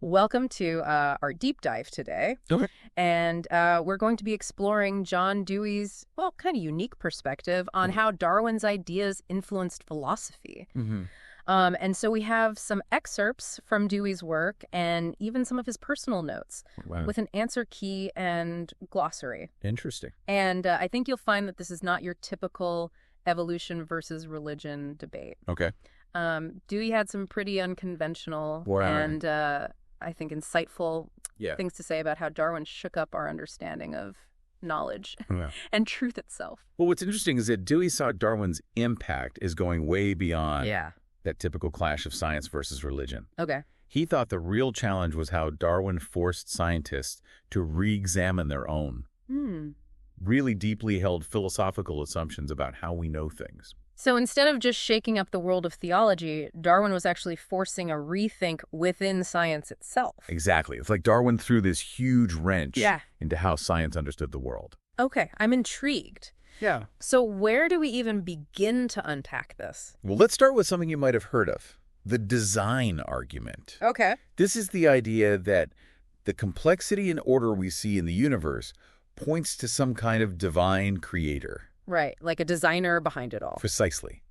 Welcome to our deep dive today. Okay. And we're going to be exploring John Dewey's, well, kind of unique perspective on how Darwin's ideas influenced philosophy. Mm-hmm. And so we have some excerpts from Dewey's work and even some of his personal notes with an answer key and glossary. Interesting. And I think you'll find that this is not your typical evolution versus religion debate. Okay. Dewey had some pretty unconventional and I think insightful things to say about how Darwin shook up our understanding of knowledge and truth itself. Well, what's interesting is that Dewey saw Darwin's impact as going way beyond that typical clash of science versus religion. Okay. He thought the real challenge was how Darwin forced scientists to re-examine their own, really deeply held philosophical assumptions about how we know things. So instead of just shaking up the world of theology, Darwin was actually forcing a rethink within science itself. Exactly. It's like Darwin threw this huge wrench into how science understood the world. Okay, I'm intrigued. Yeah. So where do we even begin to unpack this? Well, let's start with something you might have heard of, the design argument. Okay. This is the idea that the complexity and order we see in the universe points to some kind of divine creator. Right, like a designer behind it all. Precisely.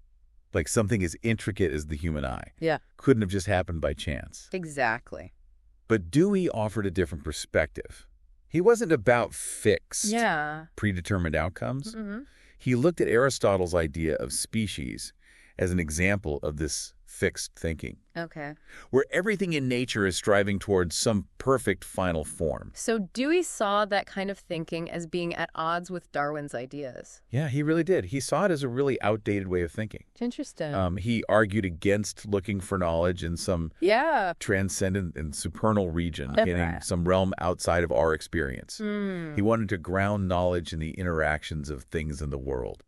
Like something as intricate as the human eye. Yeah. Couldn't have just happened by chance. Exactly. But Dewey offered a different perspective. He wasn't about fixed, predetermined outcomes. He looked at Aristotle's idea of species as an example of this fixed thinking. Okay. Where everything in nature is striving towards some perfect final form. So Dewey saw that kind of thinking as being at odds with Darwin's ideas. Yeah, he really did. He saw it as a really outdated way of thinking. Interesting. He argued against looking for knowledge in some transcendent and supernal region, in some realm outside of our experience. He wanted to ground knowledge in the interactions of things in the world,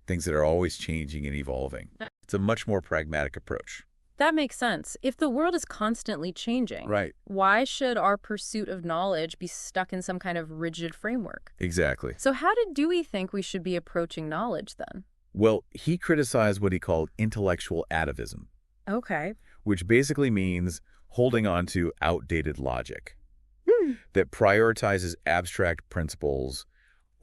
things that are always changing and evolving. It's a much more pragmatic approach. That makes sense. If the world is constantly changing, why should our pursuit of knowledge be stuck in some kind of rigid framework? Exactly. So how did Dewey think we should be approaching knowledge then? Well, he criticized what he called intellectual atavism. Okay. Which basically means holding on to outdated logic that prioritizes abstract principles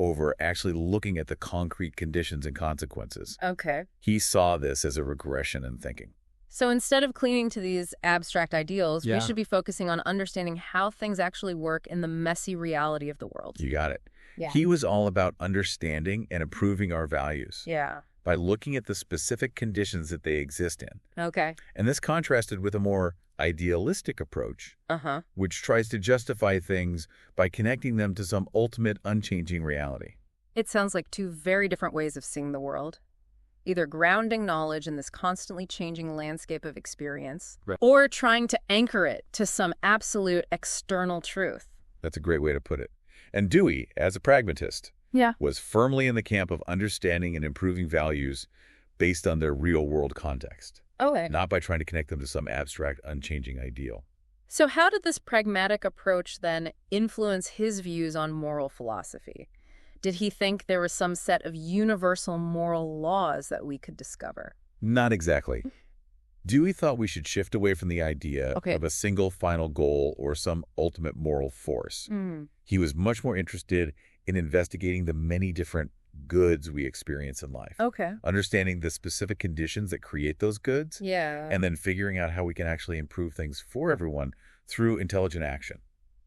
over actually looking at the concrete conditions and consequences. Okay. He saw this as a regression in thinking. So instead of clinging to these abstract ideals, we should be focusing on understanding how things actually work in the messy reality of the world. You got it. Yeah. He was all about understanding and improving our values. Yeah. By looking at the specific conditions that they exist in. Okay. And this contrasted with a more idealistic approach, which tries to justify things by connecting them to some ultimate unchanging reality. It sounds like two very different ways of seeing the world. Either grounding knowledge in this constantly changing landscape of experience, or trying to anchor it to some absolute external truth. That's a great way to put it. And Dewey, as a pragmatist, was firmly in the camp of understanding and improving values based on their real-world context. Okay. Not by trying to connect them to some abstract, unchanging ideal. So how did this pragmatic approach then influence his views on moral philosophy? Did he think there was some set of universal moral laws that we could discover? Not exactly. Dewey thought we should shift away from the idea of a single final goal or some ultimate moral force. He was much more interested in investigating the many different goods we experience in life. Okay. Understanding the specific conditions that create those goods. Yeah. And then figuring out how we can actually improve things for everyone through intelligent action.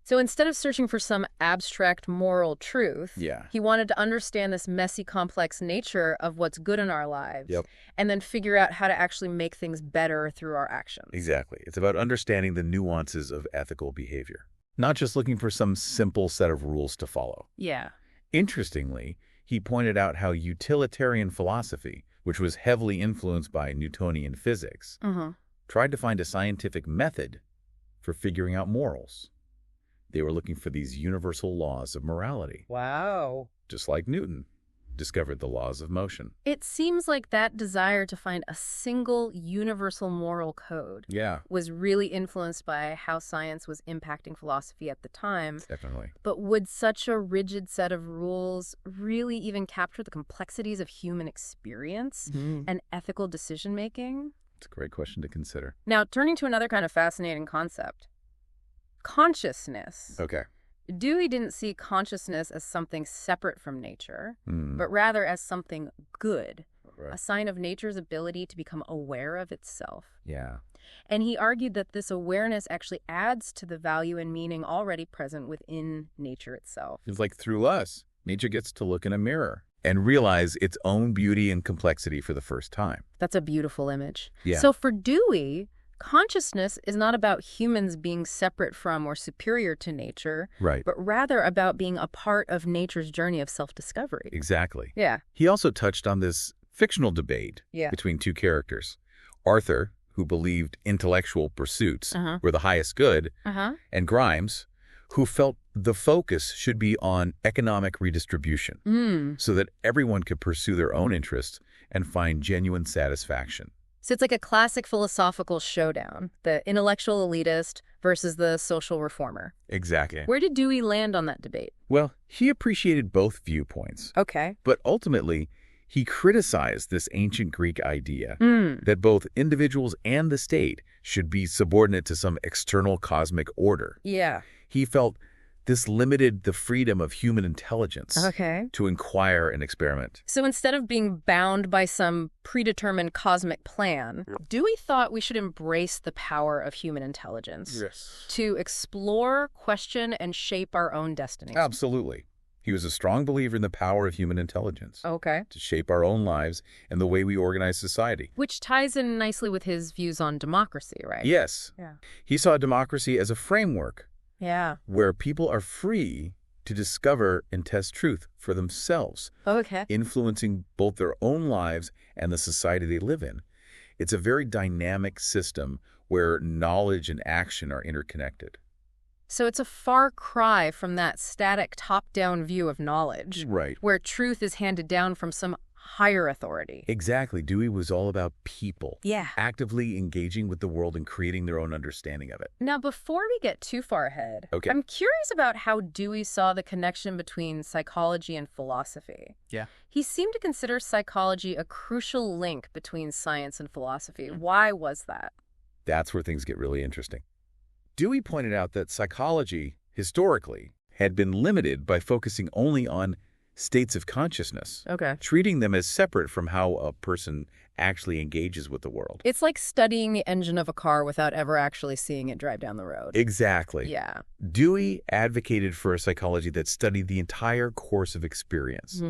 So instead of searching for some abstract moral truth, he wanted to understand this messy, complex nature of what's good in our lives and then figure out how to actually make things better through our actions. Exactly. It's about understanding the nuances of ethical behavior, not just looking for some simple set of rules to follow. Yeah. Interestingly, he pointed out how utilitarian philosophy, which was heavily influenced by Newtonian physics, tried to find a scientific method for figuring out morals. They were looking for these universal laws of morality. Wow. Just like Newton discovered the laws of motion. It seems like that desire to find a single universal moral code was really influenced by how science was impacting philosophy at the time. Definitely. But would such a rigid set of rules really even capture the complexities of human experience and ethical decision-making? It's a great question to consider. Now, turning to another kind of fascinating concept, consciousness. Okay. Dewey didn't see consciousness as something separate from nature, but rather as something good, a sign of nature's ability to become aware of itself. Yeah. And he argued that this awareness actually adds to the value and meaning already present within nature itself. It's like through us, nature gets to look in a mirror and realize its own beauty and complexity for the first time. That's a beautiful image. Yeah. So for Dewey, consciousness is not about humans being separate from or superior to nature, Right. but rather about being a part of nature's journey of self-discovery. Exactly. Yeah. He also touched on this fictional debate between two characters. Arthur, who believed intellectual pursuits were the highest good, and Grimes, who felt the focus should be on economic redistribution so that everyone could pursue their own interests and find genuine satisfaction. So it's like a classic philosophical showdown, the intellectual elitist versus the social reformer. Exactly. Where did Dewey land on that debate? Well, he appreciated both viewpoints. Okay. But ultimately, he criticized this ancient Greek idea that both individuals and the state should be subordinate to some external cosmic order. Yeah. He felt this limited the freedom of human intelligence to inquire and experiment. So instead of being bound by some predetermined cosmic plan, Dewey thought we should embrace the power of human intelligence to explore, question, and shape our own destinies. Absolutely. He was a strong believer in the power of human intelligence to shape our own lives and the way we organize society. Which ties in nicely with his views on democracy, right? Yes. Yeah. He saw democracy as a framework where people are free to discover and test truth for themselves, influencing both their own lives and the society they live in. It's a very dynamic system where knowledge and action are interconnected. So it's a far cry from that static top-down view of knowledge, where truth is handed down from some higher authority. Exactly. Dewey was all about people actively engaging with the world and creating their own understanding of it. Now, before we get too far ahead, I'm curious about how Dewey saw the connection between psychology and philosophy. Yeah. He seemed to consider psychology a crucial link between science and philosophy. Why was that? That's where things get really interesting. Dewey pointed out that psychology, historically, had been limited by focusing only on states of consciousness, treating them as separate from how a person actually engages with the world. It's like studying the engine of a car without ever actually seeing it drive down the road. Exactly. Yeah. Dewey advocated for a psychology that studied the entire course of experience,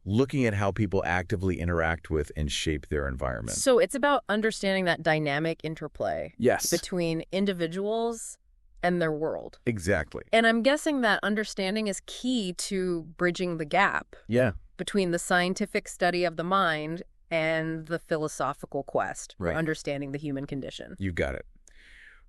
looking at how people actively interact with and shape their environment. So it's about understanding that dynamic interplay between individuals and their world. Exactly. And I'm guessing that understanding is key to bridging the gap between the scientific study of the mind and the philosophical quest for understanding the human condition. You got it.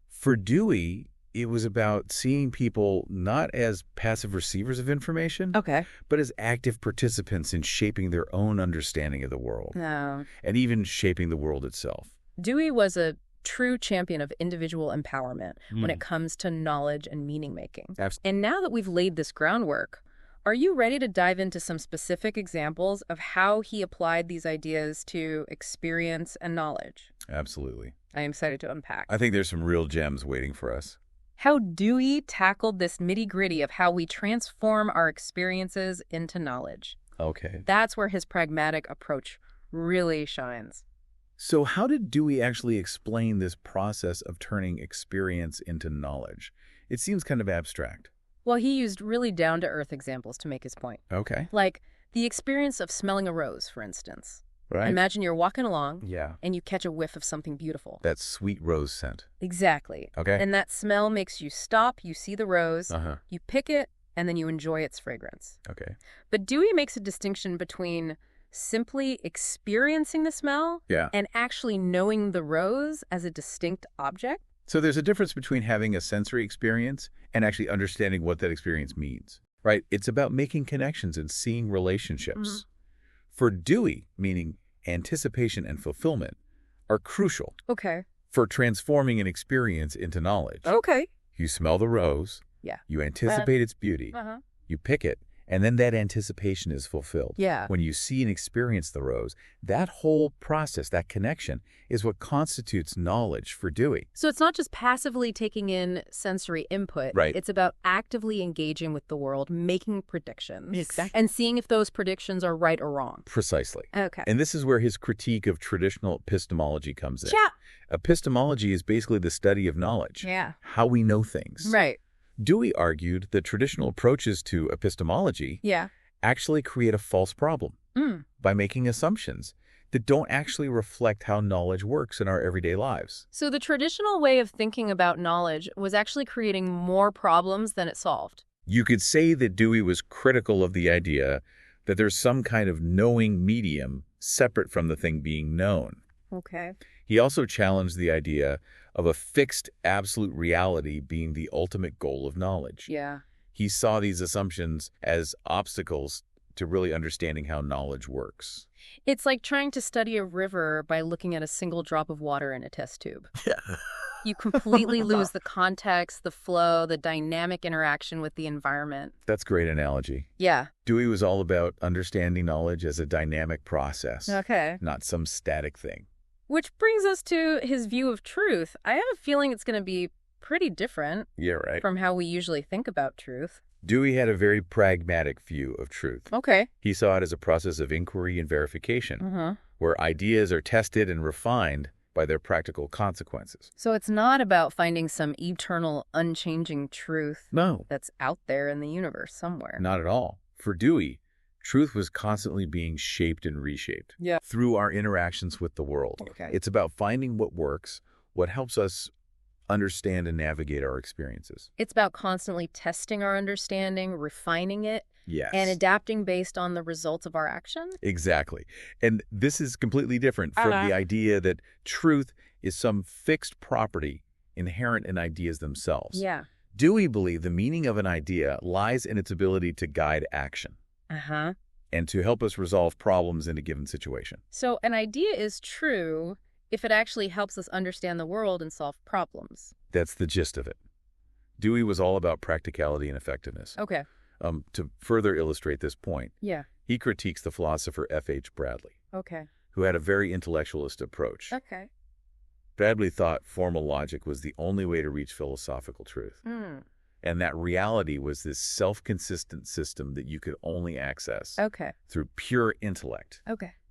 For Dewey, it was about seeing people not as passive receivers of information, but as active participants in shaping their own understanding of the world, and even shaping the world itself. Dewey was a true champion of individual empowerment when it comes to knowledge and meaning-making. And now that we've laid this groundwork, are you ready to dive into some specific examples of how he applied these ideas to experience and knowledge? Absolutely. I am excited to unpack. I think there's some real gems waiting for us. How Dewey tackled this nitty-gritty of how we transform our experiences into knowledge. That's where his pragmatic approach really shines. So how did Dewey actually explain this process of turning experience into knowledge? It seems kind of abstract. Well, he used really down-to-earth examples to make his point. Like the experience of smelling a rose, for instance. Imagine you're walking along and you catch a whiff of something beautiful. That sweet rose scent. Exactly. And that smell makes you stop, you see the rose, you pick it, and then you enjoy its fragrance. But Dewey makes a distinction between simply experiencing the smell and actually knowing the rose as a distinct object. So there's a difference between having a sensory experience and actually understanding what that experience means, right? It's about making connections and seeing relationships. For Dewey, meaning anticipation and fulfillment, are crucial for transforming an experience into knowledge. You smell the rose, you anticipate its beauty, you pick it, And then that anticipation is fulfilled. Yeah. When you see and experience the rose, that whole process, that connection, is what constitutes knowledge for Dewey. So it's not just passively taking in sensory input. Right. It's about actively engaging with the world, making predictions. Exactly. And seeing if those predictions are right or wrong. Precisely. Okay. And this is where his critique of traditional epistemology comes in. Yeah. Epistemology is basically the study of knowledge. Yeah. How we know things. Right. Dewey argued that traditional approaches to epistemology actually create a false problem by making assumptions that don't actually reflect how knowledge works in our everyday lives. So the traditional way of thinking about knowledge was actually creating more problems than it solved. You could say that Dewey was critical of the idea that there's some kind of knowing medium separate from the thing being known. Okay. He also challenged the idea of a fixed absolute reality being the ultimate goal of knowledge. Yeah. He saw these assumptions as obstacles to really understanding how knowledge works. It's like trying to study a river by looking at a single drop of water in a test tube. Yeah. You completely lose the context, the flow, the dynamic interaction with the environment. That's a great analogy. Yeah. Dewey was all about understanding knowledge as a dynamic process, Okay. not some static thing. Which brings us to his view of truth. I have a feeling it's going to be pretty different from how we usually think about truth. Dewey had a very pragmatic view of truth. Okay. He saw it as a process of inquiry and verification, where ideas are tested and refined by their practical consequences. So it's not about finding some eternal, unchanging truth that's out there in the universe somewhere. Not at all. For Dewey, truth was constantly being shaped and reshaped through our interactions with the world. Okay. It's about finding what works, what helps us understand and navigate our experiences. It's about constantly testing our understanding, refining it, and adapting based on the results of our action. Exactly. And this is completely different from the idea that truth is some fixed property inherent in ideas themselves. Yeah. Dewey believed the meaning of an idea lies in its ability to guide action. And to help us resolve problems in a given situation. So an idea is true if it actually helps us understand the world and solve problems. That's the gist of it. Dewey was all about practicality and effectiveness. Okay. To further illustrate this point, he critiques the philosopher F.H. Bradley, who had a very intellectualist approach. Okay. Bradley thought formal logic was the only way to reach philosophical truth. And that reality was this self-consistent system that you could only access through pure intellect.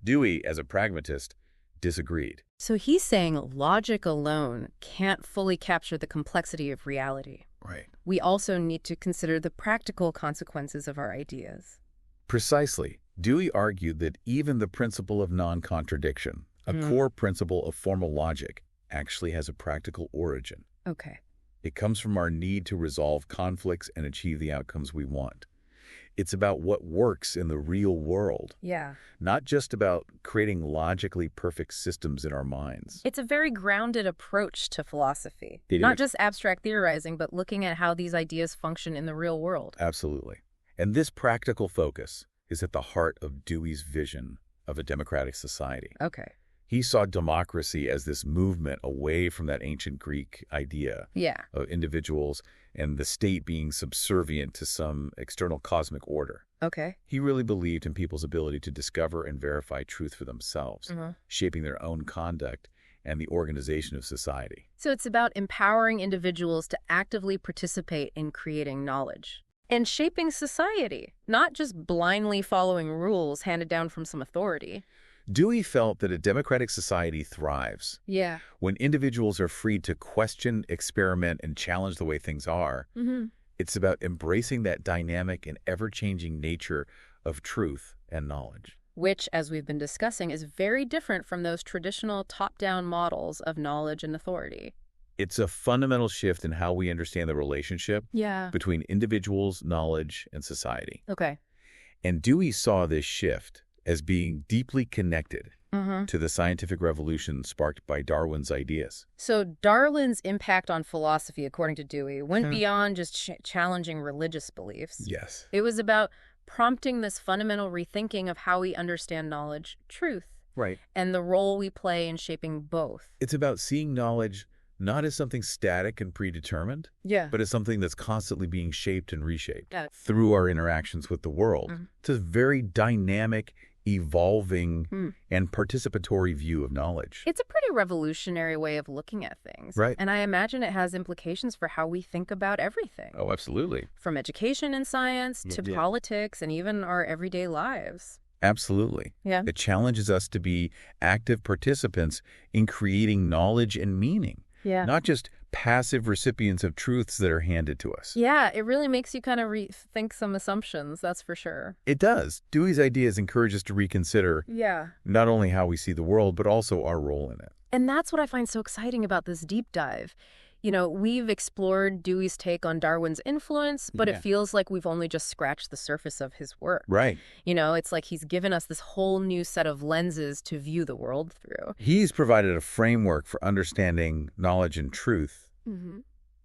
Dewey, as a pragmatist, disagreed. So he's saying logic alone can't fully capture the complexity of reality. Right. We also need to consider the practical consequences of our ideas. Precisely. Dewey argued that even the principle of non-contradiction, a core principle of formal logic, actually has a practical origin. Okay. It comes from our need to resolve conflicts and achieve the outcomes we want. It's about what works in the real world. Yeah. Not just about creating logically perfect systems in our minds. It's a very grounded approach to philosophy. Not just abstract theorizing, but looking at how these ideas function in the real world. Absolutely. And this practical focus is at the heart of Dewey's vision of a democratic society. Okay. He saw democracy as this movement away from that ancient Greek idea of individuals and the state being subservient to some external cosmic order. Okay. He really believed in people's ability to discover and verify truth for themselves, shaping their own conduct and the organization of society. So it's about empowering individuals to actively participate in creating knowledge and shaping society, not just blindly following rules handed down from some authority. Dewey felt that a democratic society thrives when individuals are free to question, experiment, and challenge the way things are. It's about embracing that dynamic and ever-changing nature of truth and knowledge. Which, as we've been discussing, is very different from those traditional top-down models of knowledge and authority. It's a fundamental shift in how we understand the relationship between individuals, knowledge, and society. Okay. And Dewey saw this shift as being deeply connected to the scientific revolution sparked by Darwin's ideas. So Darwin's impact on philosophy, according to Dewey, went beyond just challenging religious beliefs. Yes. It was about prompting this fundamental rethinking of how we understand knowledge, truth, right, and the role we play in shaping both. It's about seeing knowledge not as something static and predetermined, but as something that's constantly being shaped and reshaped through our interactions with the world. It's a very dynamic, evolving, and participatory view of knowledge. It's a pretty revolutionary way of looking at things. Right. And I imagine it has implications for how we think about everything. Oh, absolutely. From education and science to politics and even our everyday lives. Absolutely. Yeah. It challenges us to be active participants in creating knowledge and meaning. Yeah. Not just passive recipients of truths that are handed to us. Yeah, it really makes you kind of rethink some assumptions, that's for sure. It does. Dewey's ideas encourage us to reconsider not only how we see the world, but also our role in it. And that's what I find so exciting about this deep dive. You know, we've explored Dewey's take on Darwin's influence, but it feels like we've only just scratched the surface of his work. Right. You know, it's like he's given us this whole new set of lenses to view the world through. He's provided a framework for understanding knowledge and truth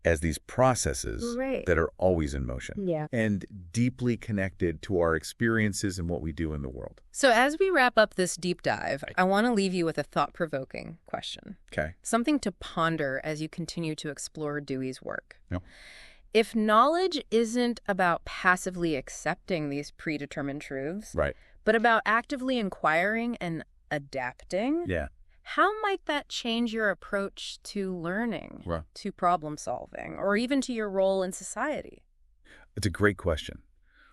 as these processes that are always in motion and deeply connected to our experiences and what we do in the world. So as we wrap up this deep dive, I want to leave you with a thought-provoking question. Okay. Something to ponder as you continue to explore Dewey's work. If knowledge isn't about passively accepting these predetermined truths, but about actively inquiring and adapting, how might that change your approach to learning, to problem solving, or even to your role in society? It's a great question.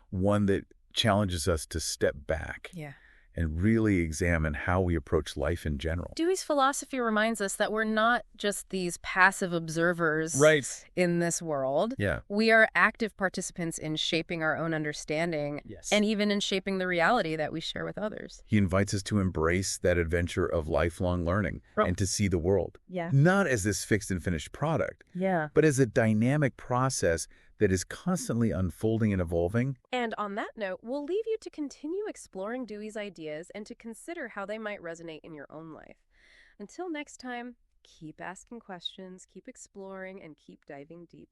One that challenges us to step back and really examine how we approach life in general. Dewey's philosophy reminds us that we're not just these passive observers in this world. We are active participants in shaping our own understanding and even in shaping the reality that we share with others. He invites us to embrace that adventure of lifelong learning and to see the world, not as this fixed and finished product, but as a dynamic process that is constantly unfolding and evolving. And on that note, we'll leave you to continue exploring Dewey's ideas and to consider how they might resonate in your own life. Until next time, keep asking questions, keep exploring, and keep diving deep.